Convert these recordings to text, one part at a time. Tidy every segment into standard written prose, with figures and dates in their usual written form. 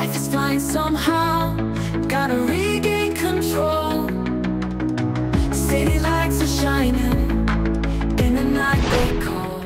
Life is flying somehow, gotta regain control. City lights are shining in the night they call.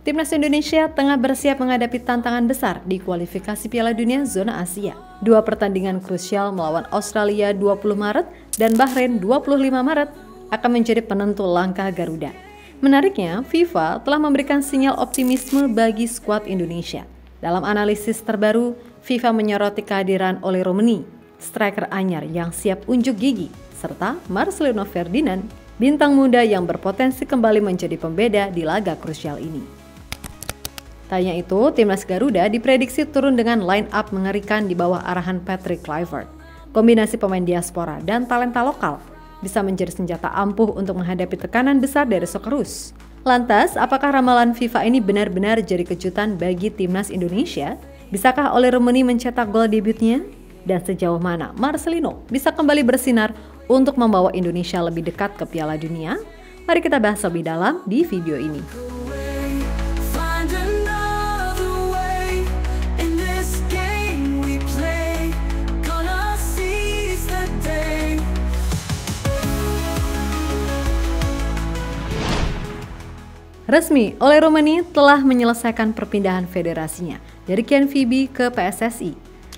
Timnas Indonesia tengah bersiap menghadapi tantangan besar di kualifikasi Piala Dunia zona Asia. Dua pertandingan krusial melawan Australia 20 Maret dan Bahrain 25 Maret akan menjadi penentu langkah Garuda. Menariknya, FIFA telah memberikan sinyal optimisme bagi skuad Indonesia. Dalam analisis terbaru, FIFA menyoroti kehadiran Oleh Romeni, striker anyar yang siap unjuk gigi, serta Marcelino Ferdinand, bintang muda yang berpotensi kembali menjadi pembeda di laga krusial ini. Tak hanya itu, timnas Garuda diprediksi turun dengan line up mengerikan di bawah arahan Patrick Kluivert. Kombinasi pemain diaspora dan talenta lokal bisa menjadi senjata ampuh untuk menghadapi tekanan besar dari Socceroos. Lantas, apakah ramalan FIFA ini benar-benar jadi kejutan bagi timnas Indonesia? Bisakah Oleh Romeni mencetak gol debutnya? Dan sejauh mana Marcelino bisa kembali bersinar untuk membawa Indonesia lebih dekat ke Piala Dunia? Mari kita bahas lebih dalam di video ini. Resmi, Oleh Romeni telah menyelesaikan perpindahan federasinya dari KNVB ke PSSI.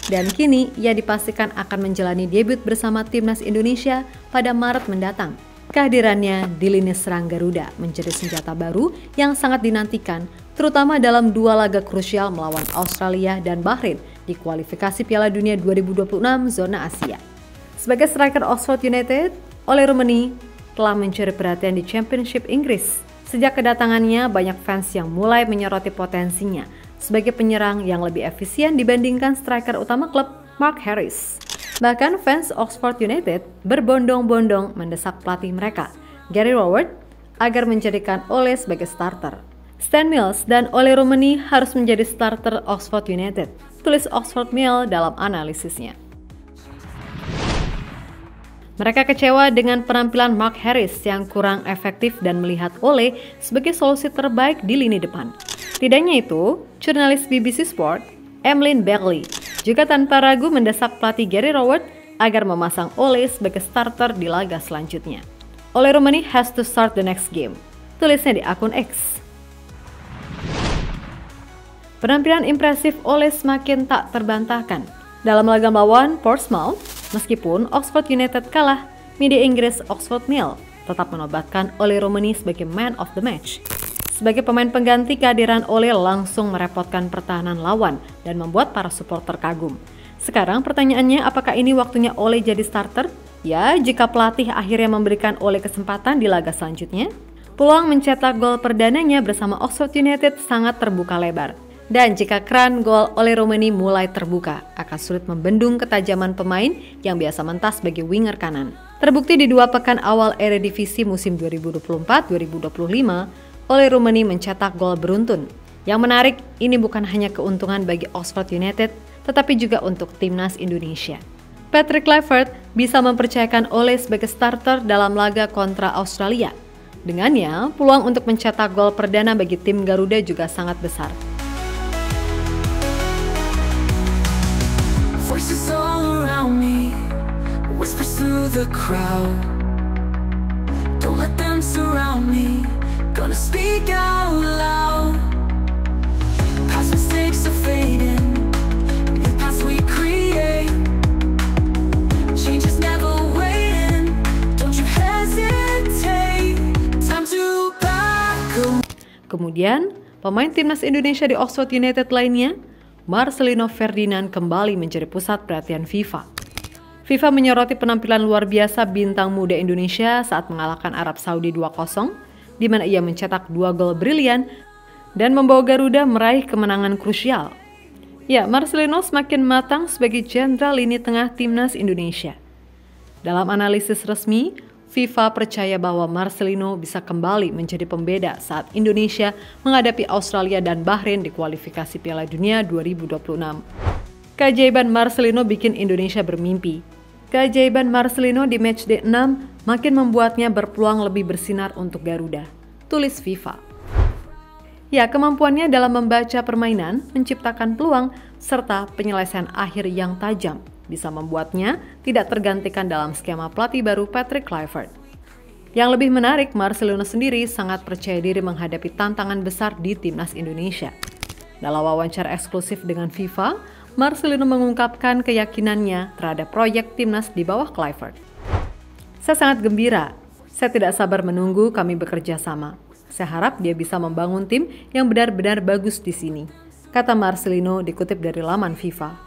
Dan kini ia dipastikan akan menjalani debut bersama timnas Indonesia pada Maret mendatang. Kehadirannya di lini serang Garuda menjadi senjata baru yang sangat dinantikan, terutama dalam dua laga krusial melawan Australia dan Bahrain di kualifikasi Piala Dunia 2026 zona Asia. Sebagai striker Oxford United, Oleh Romeni telah mencuri perhatian di Championship Inggris. Sejak kedatangannya, banyak fans yang mulai menyoroti potensinya sebagai penyerang yang lebih efisien dibandingkan striker utama klub, Mark Harris. Bahkan fans Oxford United berbondong-bondong mendesak pelatih mereka, Gary Rowett, agar menjadikan Oleh sebagai starter. Stan Mills dan Oleh Romeni harus menjadi starter Oxford United, tulis Oxford Mail dalam analisisnya. Mereka kecewa dengan penampilan Mark Harris yang kurang efektif dan melihat Oleh sebagai solusi terbaik di lini depan. Tidak hanya itu, jurnalis BBC Sport, Emlyn Bagley, juga tanpa ragu mendesak pelatih Gary Rowett agar memasang Oleh sebagai starter di laga selanjutnya. Oleh Romeni has to start the next game, tulisnya di akun X. Penampilan impresif Oleh semakin tak terbantahkan. Dalam laga melawan Portsmouth, meskipun Oxford United kalah, media Inggris Oxford Mail tetap menobatkan Oleh Romeni sebagai man of the match. Sebagai pemain pengganti, kehadiran Oleh langsung merepotkan pertahanan lawan dan membuat para supporter kagum. Sekarang pertanyaannya, apakah ini waktunya Oleh jadi starter? Ya, jika pelatih akhirnya memberikan Oleh kesempatan di laga selanjutnya. Peluang mencetak gol perdananya bersama Oxford United sangat terbuka lebar. Dan jika keran gol Oleh Romeni mulai terbuka, akan sulit membendung ketajaman pemain yang biasa mentas sebagai winger kanan. Terbukti di 2 pekan awal Eredivisie musim 2024-2025, Oleh Romeni mencetak gol beruntun. Yang menarik, ini bukan hanya keuntungan bagi Oxford United, tetapi juga untuk timnas Indonesia. Patrick Kluivert bisa mempercayakan Oleh sebagai starter dalam laga kontra Australia. Dengannya, peluang untuk mencetak gol perdana bagi tim Garuda juga sangat besar. Voices all around me, whispers through the crowd. Don't let them surround me, gonna speak out loud. Past mistakes are fading, new paths we create. Change is never waiting, don't you hesitate. Time to back away. Kemudian, pemain timnas Indonesia di Oxford United lainnya, Marcelino Ferdinand, kembali menjadi pusat perhatian FIFA. FIFA menyoroti penampilan luar biasa bintang muda Indonesia saat mengalahkan Arab Saudi 2-0, di mana ia mencetak 2 gol brilian dan membawa Garuda meraih kemenangan krusial. Ya, Marcelino semakin matang sebagai jenderal lini tengah timnas Indonesia. Dalam analisis resmi, FIFA percaya bahwa Marcelino bisa kembali menjadi pembeda saat Indonesia menghadapi Australia dan Bahrain di kualifikasi Piala Dunia 2026. Keajaiban Marcelino bikin Indonesia bermimpi. Keajaiban Marcelino di matchday 6 makin membuatnya berpeluang lebih bersinar untuk Garuda, tulis FIFA. Ya, kemampuannya dalam membaca permainan, menciptakan peluang, serta penyelesaian akhir yang tajam bisa membuatnya tidak tergantikan dalam skema pelatih baru Patrick Kluivert. Yang lebih menarik, Marcelino sendiri sangat percaya diri menghadapi tantangan besar di timnas Indonesia. Dalam wawancara eksklusif dengan FIFA, Marcelino mengungkapkan keyakinannya terhadap proyek timnas di bawah Kluivert. Saya sangat gembira, saya tidak sabar menunggu kami bekerja sama. Saya harap dia bisa membangun tim yang benar-benar bagus di sini, kata Marcelino dikutip dari laman FIFA.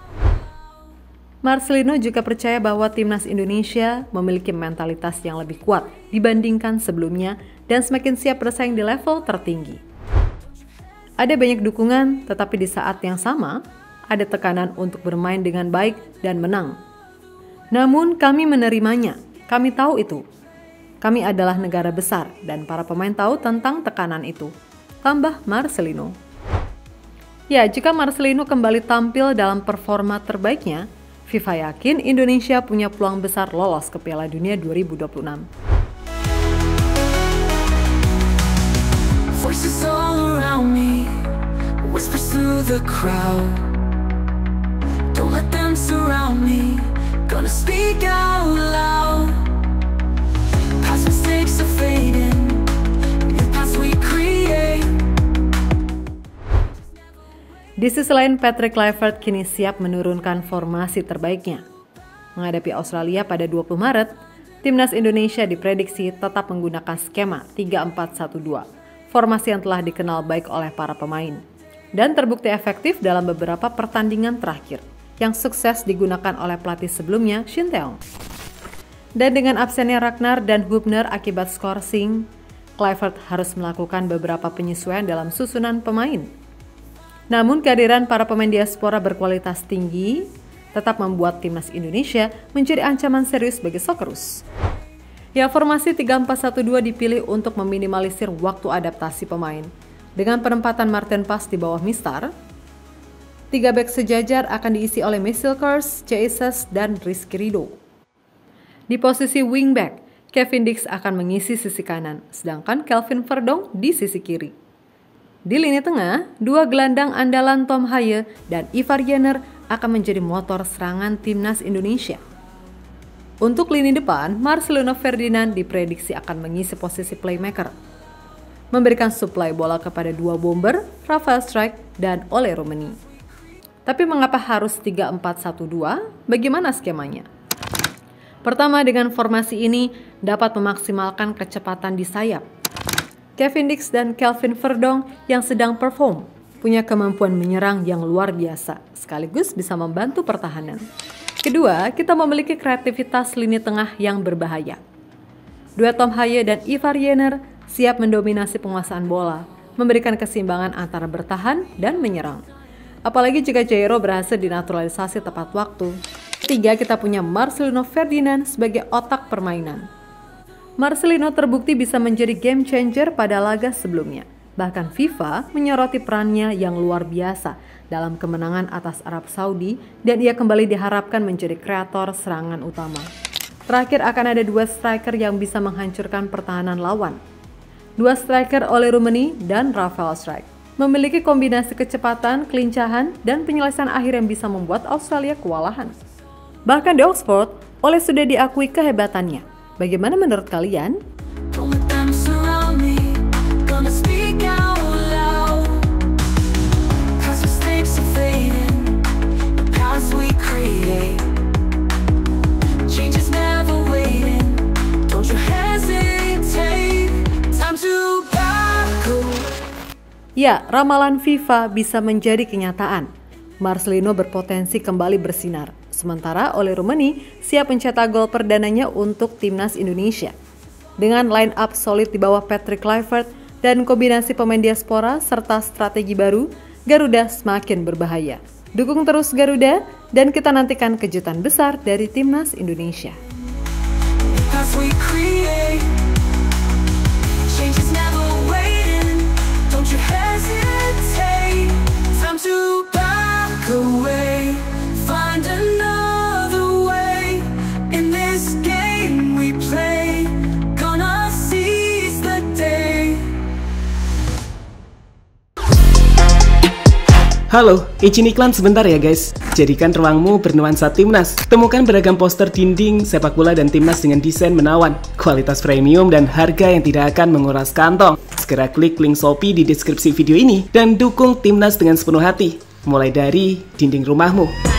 Marcelino juga percaya bahwa timnas Indonesia memiliki mentalitas yang lebih kuat dibandingkan sebelumnya dan semakin siap bersaing di level tertinggi. Ada banyak dukungan, tetapi di saat yang sama, ada tekanan untuk bermain dengan baik dan menang. Namun kami menerimanya, kami tahu itu. Kami adalah negara besar dan para pemain tahu tentang tekanan itu, tambah Marcelino. Ya, jika Marcelino kembali tampil dalam performa terbaiknya, FIFA yakin Indonesia punya peluang besar lolos ke Piala Dunia 2026. Voices all around me, whispers through the crowd. Don't let them surround me, gonna speak out loud. Past mistakes are fading, new paths we create. Di sisi lain, Patrick Kluivert kini siap menurunkan formasi terbaiknya. Menghadapi Australia pada 20 Maret, timnas Indonesia diprediksi tetap menggunakan skema 3-4-1-2, formasi yang telah dikenal baik oleh para pemain, dan terbukti efektif dalam beberapa pertandingan terakhir, yang sukses digunakan oleh pelatih sebelumnya, Shin Tae-yong. Dan dengan absennya Ragnar dan Hubner akibat skorsing, Kluivert harus melakukan beberapa penyesuaian dalam susunan pemain. Namun kehadiran para pemain diaspora berkualitas tinggi tetap membuat timnas Indonesia menjadi ancaman serius bagi Socceroos. Ya, formasi 3-4-1-2 dipilih untuk meminimalisir waktu adaptasi pemain. Dengan penempatan Martin Pas di bawah Mistar, 3 bek sejajar akan diisi oleh Misilkers, Jesus, dan Rizky Ridho. Di posisi wingback, Kevin Dix akan mengisi sisi kanan, sedangkan Kelvin Verdong di sisi kiri. Di lini tengah, 2 gelandang andalan Tom Haye dan Ivar Jenner akan menjadi motor serangan timnas Indonesia. Untuk lini depan, Marcelino Ferdinand diprediksi akan mengisi posisi playmaker, memberikan suplai bola kepada 2 bomber, Rafael Strijk dan Ole Roumanie. Tapi mengapa harus 3-4-1-2? Bagaimana skemanya? Pertama, dengan formasi ini dapat memaksimalkan kecepatan di sayap. Kevin Dix dan Kelvin Verdong yang sedang perform punya kemampuan menyerang yang luar biasa, sekaligus bisa membantu pertahanan. Kedua, kita memiliki kreativitas lini tengah yang berbahaya. Duet Tom Haye dan Ivar Jenner siap mendominasi penguasaan bola, memberikan keseimbangan antara bertahan dan menyerang. Apalagi jika Jairo berhasil dinaturalisasi tepat waktu. 3, kita punya Marcelino Ferdinand sebagai otak permainan. Marcelino terbukti bisa menjadi game changer pada laga sebelumnya. Bahkan FIFA menyoroti perannya yang luar biasa dalam kemenangan atas Arab Saudi dan ia kembali diharapkan menjadi kreator serangan utama. Terakhir akan ada 2 striker yang bisa menghancurkan pertahanan lawan. 2 striker Ole Roumanie dan Rafael Strijk memiliki kombinasi kecepatan, kelincahan, dan penyelesaian akhir yang bisa membuat Australia kewalahan. Bahkan di Oxford, Ole sudah diakui kehebatannya. Bagaimana menurut kalian? Ya, ramalan FIFA bisa menjadi kenyataan. Marcelino berpotensi kembali bersinar. Sementara Ole Roumanie siap mencetak gol perdananya untuk timnas Indonesia. Dengan line up solid di bawah Patrick Kluivert dan kombinasi pemain diaspora serta strategi baru, Garuda semakin berbahaya. Dukung terus Garuda dan kita nantikan kejutan besar dari timnas Indonesia. Halo, izin iklan sebentar ya guys. Jadikan ruangmu bernuansa timnas. Temukan beragam poster dinding, sepak bola dan timnas dengan desain menawan, kualitas premium dan harga yang tidak akan menguras kantong. Segera klik link Shopee di deskripsi video ini dan dukung timnas dengan sepenuh hati. Mulai dari dinding rumahmu.